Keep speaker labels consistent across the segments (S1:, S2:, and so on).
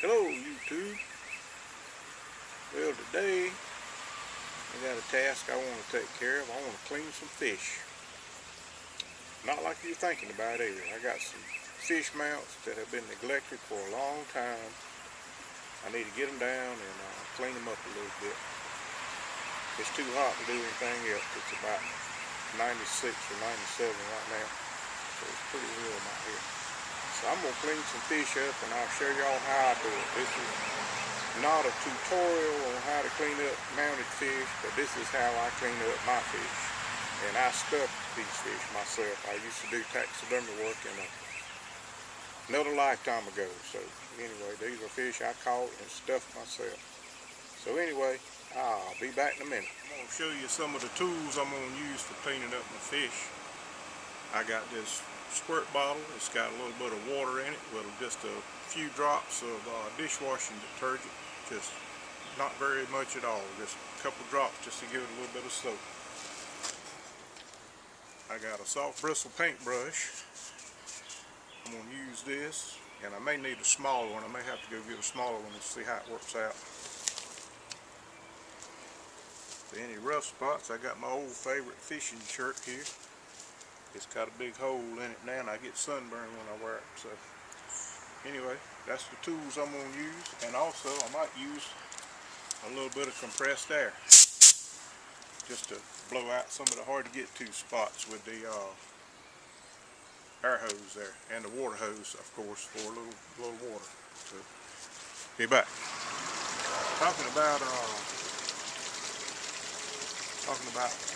S1: Hello YouTube. Well, today I got a task I want to take care of. I want to clean some fish. Not like you're thinking about either. I got some fish mounts that have been neglected for a long time. I need to get them down and clean them up a little bit. It's too hot to do anything else. It's about 96 or 97 right now, so it's pretty warm out here. So I'm going to clean some fish up and I'll show y'all how I do it. This is not a tutorial on how to clean up mounted fish, but this is how I clean up my fish. And I stuff these fish myself. I used to do taxidermy work in another lifetime ago. So anyway, these are fish I caught and stuffed myself. So anyway, I'll be back in a minute. I'm going to show you some of the tools I'm going to use for cleaning up my fish. I got this squirt bottle. It's got a little bit of water in it with just a few drops of dishwashing detergent. Just not very much at all, just a couple drops just to give it a little bit of soap. I got a soft bristle paintbrush. I'm going to use this, and I may need a smaller one. I may have to go get a smaller one and see how it works out. For any rough spots, I got my old favorite fishing shirt here. It's got a big hole in it now, and I get sunburned when I wear it. So anyway, that's the tools I'm going to use. And also I might use a little bit of compressed air just to blow out some of the hard to get to spots with the air hose there, and the water hose, of course, for a little water. So be back. Talking about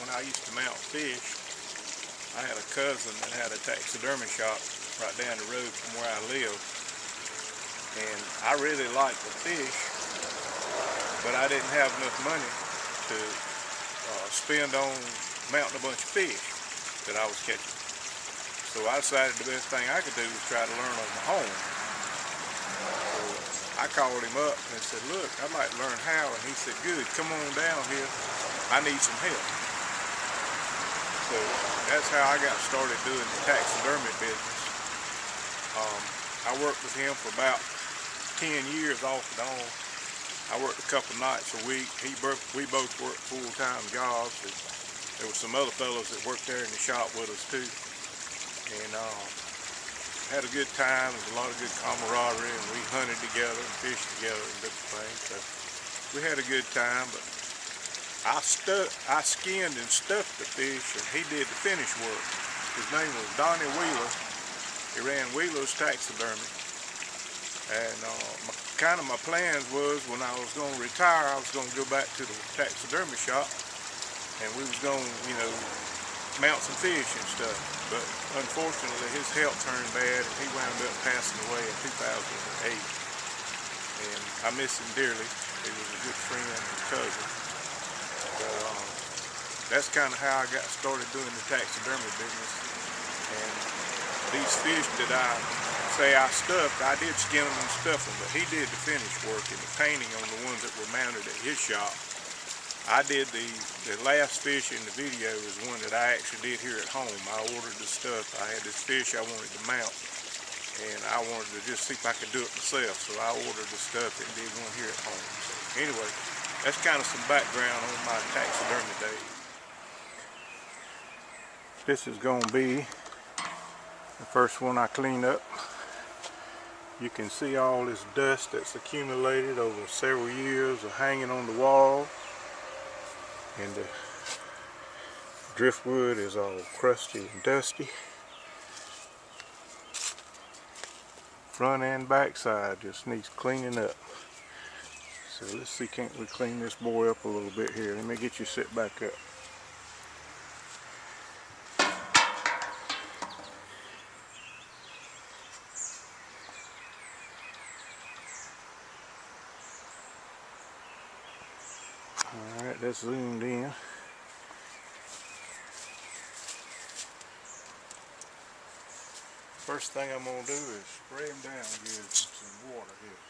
S1: when I used to mount fish. I had a cousin that had a taxidermy shop right down the road from where I live, and I really liked the fish, but I didn't have enough money to spend on mounting a bunch of fish that I was catching. So I decided the best thing I could do was try to learn on my own. So I called him up and said, "Look, I'd like to learn how," and he said, "Good, come on down here. I need some help." So that's how I got started doing the taxidermy business. I worked with him for about 10 years off and on. I worked a couple nights a week. We both worked full-time jobs. And there were some other fellows that worked there in the shop with us too. And had a good time. There was a lot of good camaraderie, and we hunted together and fished together and different things. So we had a good time, but I skinned and stuffed the fish, and he did the finish work. His name was Donnie Wheeler. He ran Wheelers Taxidermy. And my plans was, when I was going to retire, I was going to go back to the taxidermy shop, and we was going to, mount some fish and stuff. But unfortunately, his health turned bad, and he wound up passing away in 2008. And I miss him dearly. He was a good friend and cousin. But that's kind of how I got started doing the taxidermy business. And these fish that I say I stuffed, I did skin them and stuff them, but he did the finish work and the painting on the ones that were mounted at his shop. I did the last fish in the video is one that I actually did here at home. I ordered the stuff. I had this fish I wanted to mount, and I wanted to just see if I could do it myself. So I ordered the stuff and did one here at home. So anyway, that's kind of some background on my taxidermy days. This is going to be the first one I cleaned up. You can see all this dust that's accumulated over several years of hanging on the wall. And the driftwood is all crusty and dusty. Front and back side just needs cleaning up. So let's see, can't we clean this boy up a little bit here? Let me get you sit back up. Alright, that's zoomed in. First thing I'm going to do is spray him down with some water here.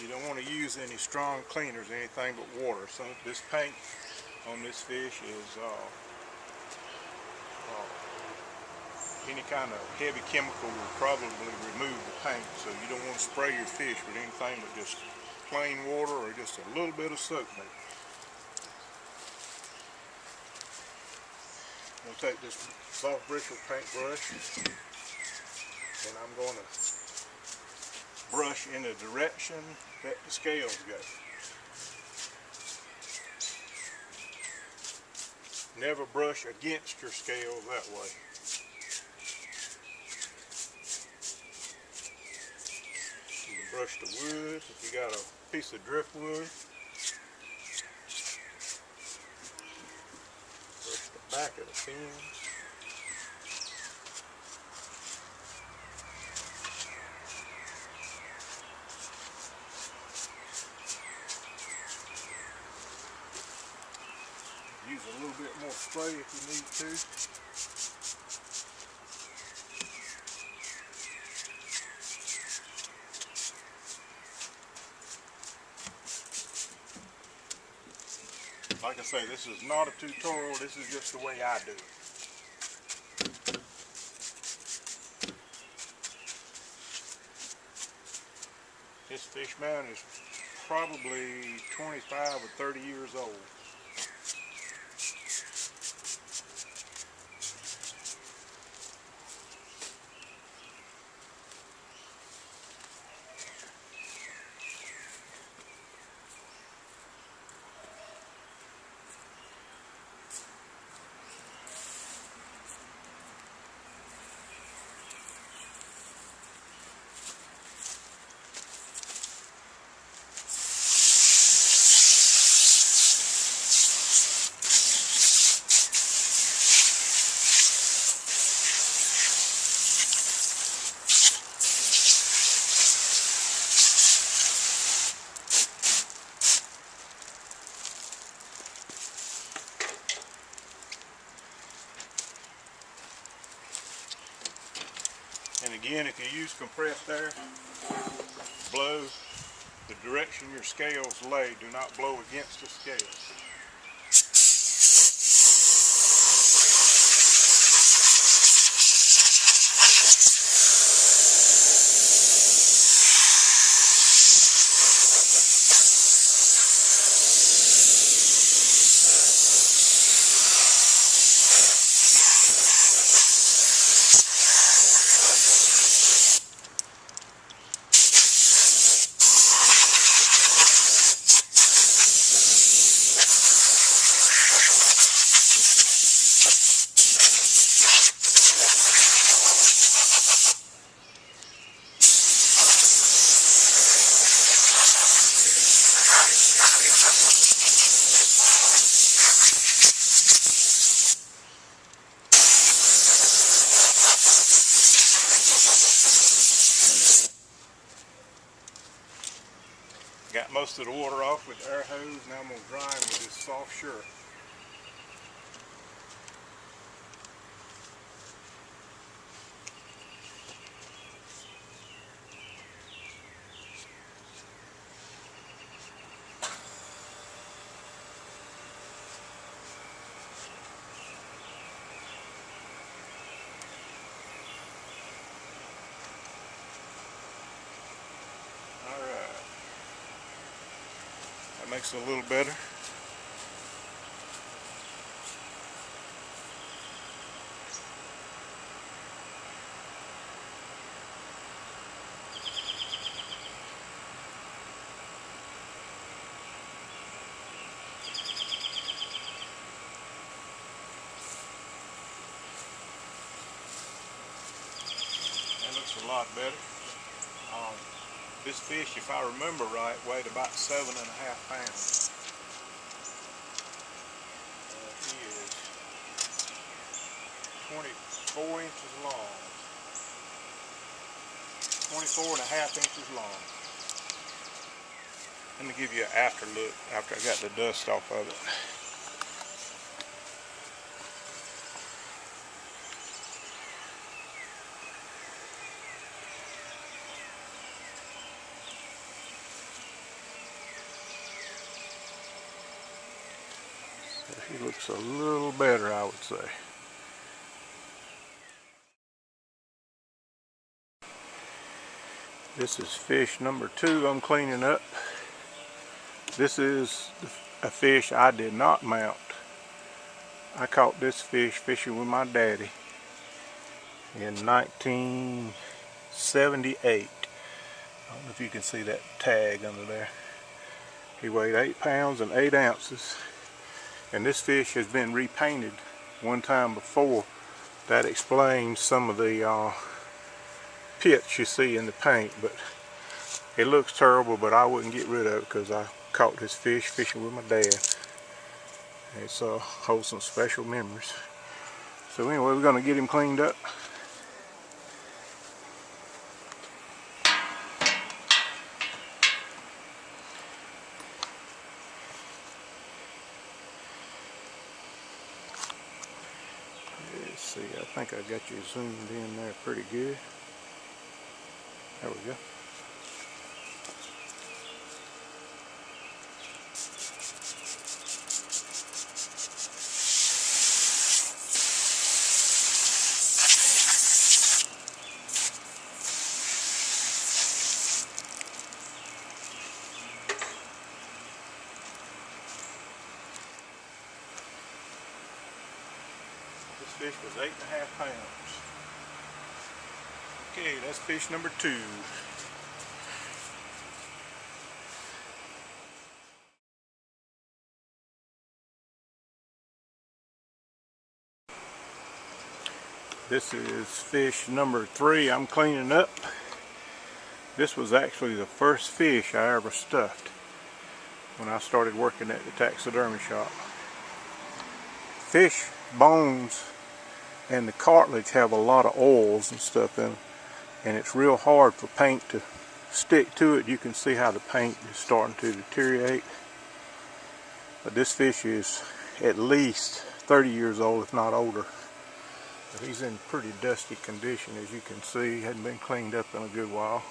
S1: You don't want to use any strong cleaners, anything but water. So this paint on this fish is any kind of heavy chemical will probably remove the paint. So you don't want to spray your fish with anything but just plain water or just a little bit of soap maybe. I'm going to take this soft bristle paintbrush and I'm going to brush in the direction that the scales go. Never brush against your scales that way. You can brush the wood if you got a piece of driftwood. Brush the back of the fins. Use a little bit more spray if you need to. Like I say, this is not a tutorial, this is just the way I do it. This fish man is probably 25 or 30 years old. And again, if you use compressed air, blow the direction your scales lay. Do not blow against the scales. Got most of the water off with the air hose. Now I'm going to dry them with this soft shirt. Makes it a little better. That looks a lot better. This fish, if I remember right, weighed about 7.5 pounds. He is 24 inches long. 24.5 inches long. Let me give you an after look after I got the dust off of it. He looks a little better, I would say. This is fish number 2 I'm cleaning up. This is a fish I did not mount. I caught this fish fishing with my daddy in 1978. I don't know if you can see that tag under there. He weighed 8 pounds and 8 ounces. And this fish has been repainted one time before. That explains some of the pits you see in the paint. But it looks terrible, but I wouldn't get rid of it because I caught this fish fishing with my dad. It's holds some special memories. So anyway, we're going to get him cleaned up. Let's see, I think I got you zoomed in there pretty good. There we go. This fish was 8.5 pounds. Okay, that's fish number 2. This is fish number 3 I'm cleaning up. This was actually the first fish I ever stuffed when I started working at the taxidermy shop. Fish bones and the cartilage have a lot of oils and stuff in them, and it's real hard for paint to stick to it. You can see how the paint is starting to deteriorate. But this fish is at least 30 years old, if not older. But he's in pretty dusty condition, as you can see. He hadn't been cleaned up in a good while.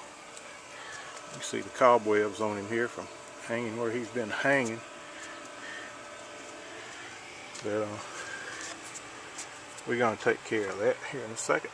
S1: You see the cobwebs on him here from hanging where he's been hanging. But we're going to take care of that here in a second.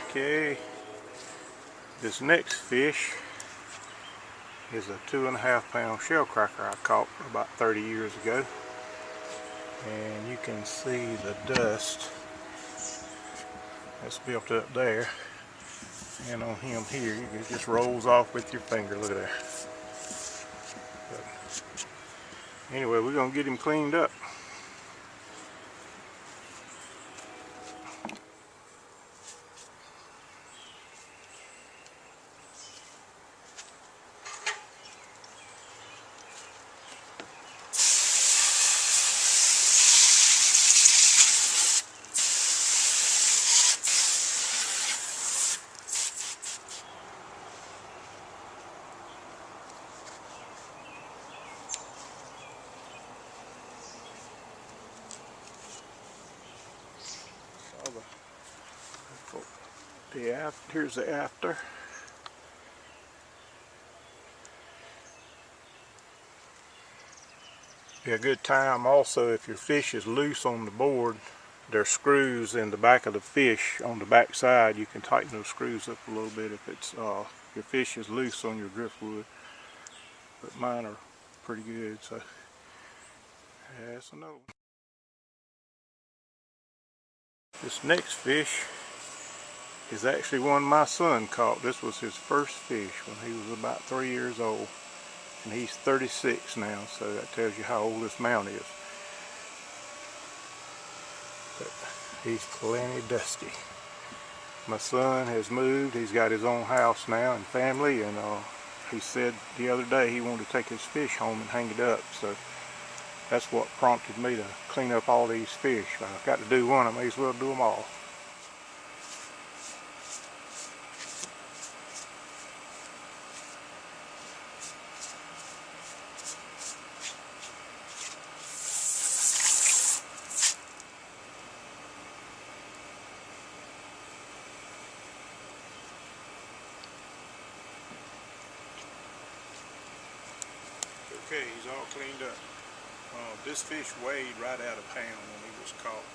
S1: Okay, this next fish is a 2.5 pound shell cracker I caught about 30 years ago. And you can see the dust that's built up there. And on him here, it just rolls off with your finger. Look at that. But anyway, we're going to get him cleaned up. Here's the after. Be a good time also if your fish is loose on the board, there's screws in the back of the fish on the back side. You can tighten those screws up a little bit if it's your fish is loose on your driftwood. But mine are pretty good, so yeah, that's another one. This next fish is actually one my son caught. This was his first fish when he was about 3 years old. And he's 36 now, so that tells you how old this mount is. But he's plenty dusty. My son has moved. He's got his own house now and family, and he said the other day he wanted to take his fish home and hang it up. So that's what prompted me to clean up all these fish. I've got to do one, I may as well do them all. Okay, he's all cleaned up. This fish weighed right at a pound when he was caught.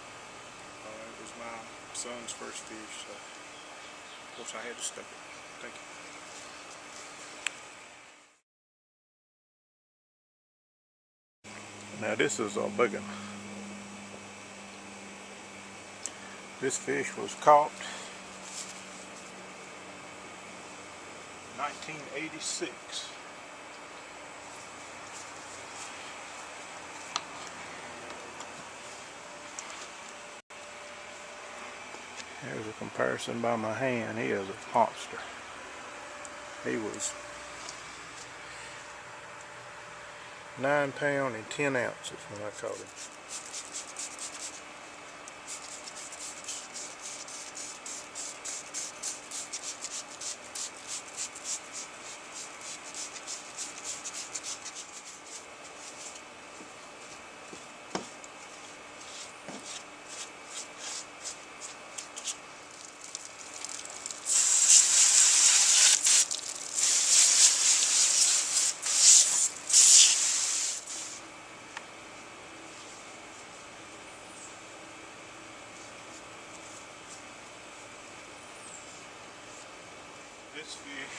S1: It was my son's first fish, so of course I had to stuff it. Thank you. Now this is a big one. This fish was caught 1986. Here's a comparison by my hand. He is a monster. He was 9 pounds and 10 ounces when I caught him. This fish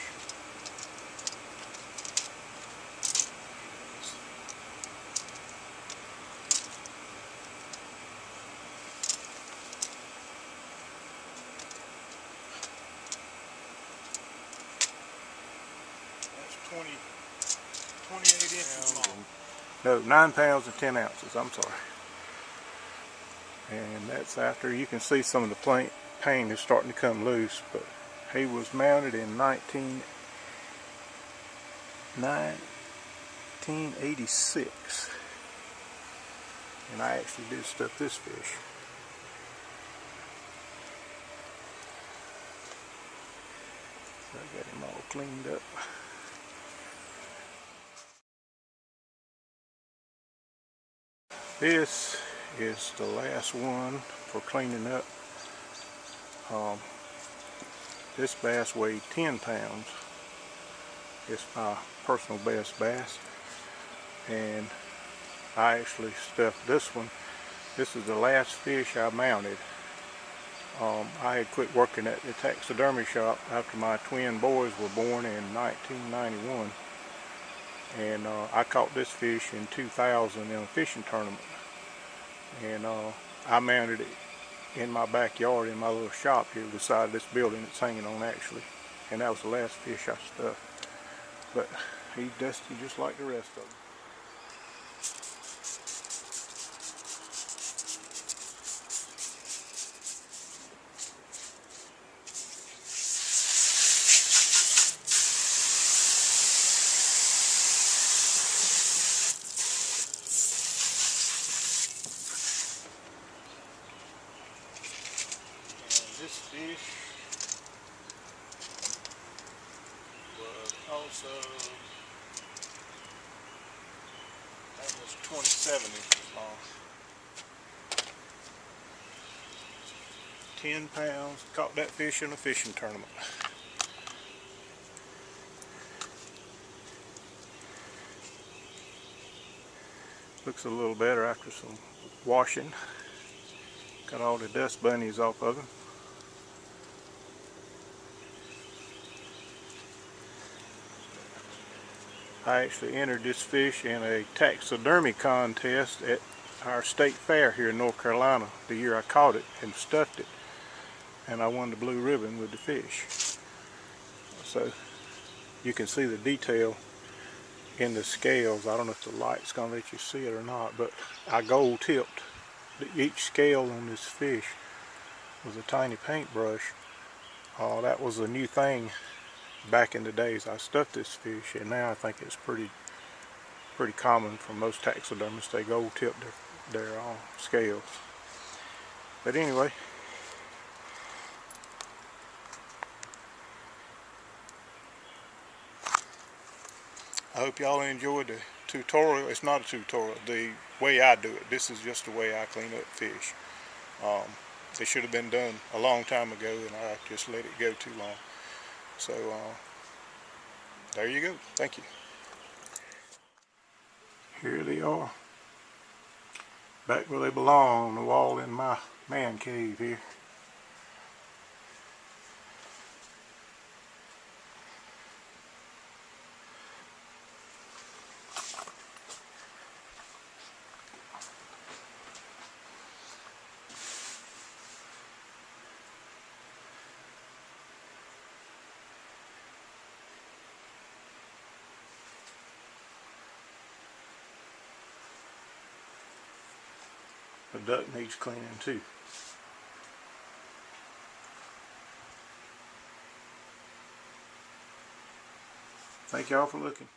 S1: that's 28 inches long. No, 9 pounds and 10 ounces, I'm sorry. And that's after you can see some of the paint is starting to come loose, but he was mounted in 1986, and I actually did stuff this fish. So I got him all cleaned up. This is the last one for cleaning up. This bass weighed 10 pounds. It's my personal best bass. And I actually stuffed this one. This is the last fish I mounted. I had quit working at the taxidermy shop after my twin boys were born in 1991. And I caught this fish in 2000 in a fishing tournament. And I mounted it in my backyard in my little shop here beside this building it's hanging on actually. And that was the last fish I stuffed. But he's dusty just like the rest of them. This fish was also almost 27 inches long. 10 pounds. Caught that fish in a fishing tournament. Looks a little better after some washing. Got all the dust bunnies off of him. I actually entered this fish in a taxidermy contest at our state fair here in North Carolina the year I caught it and stuffed it, and I won the blue ribbon with the fish. So you can see the detail in the scales. I don't know if the light's gonna let you see it or not, but I gold tipped each scale on this fish with a tiny paintbrush. That was a new thing back in the days I stuffed this fish, and now I think it's pretty common for most taxidermists. They gold tip their scales. But anyway, I hope y'all enjoyed the tutorial. It's not a tutorial, the way I do it. This is just the way I clean up fish. It should have been done a long time ago, and I just let it go too long. So there you go. Thank you. Here they are, back where they belong, on the wall in my man cave here. The duck needs cleaning too. Thank y'all for looking.